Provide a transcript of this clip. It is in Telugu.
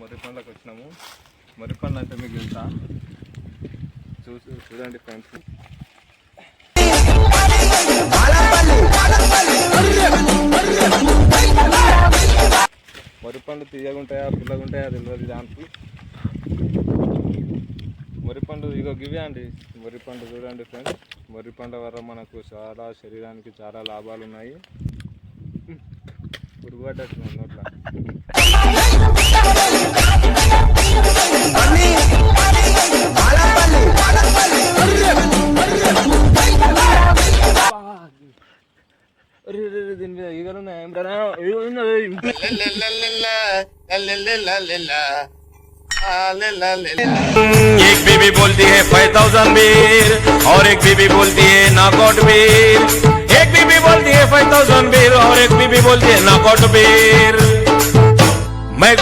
మొర్రి పండ్లకు వచ్చినాము. మొర్రి పండ్లు అంటే మీకు తెలుసా? చూడండి ఫ్రెండ్స్, మొర్రి పండ్లు తీయగుంటాయా పుల్లగుంటాయా తెలియదు దానికి. మొర్రి పండు ఇగో గివే అండి మొర్రి పండు. చూడండి ఫ్రెండ్స్, మొర్రి పండ్ల వల్ల మనకు చాలా శరీరానికి చాలా లాభాలు ఉన్నాయి. పురుగుపడ్డట్టు నోట్ల. దీని మీద ఈగలు ఉన్నాయి. एक बीबी बोलती है 5000 बीर और एक बीबी बोलती है नॉकआउट बीर। एक बीबी बोलती है 5000 बीर और एक बीबी बोलती है नॉकआउट बीर। मैं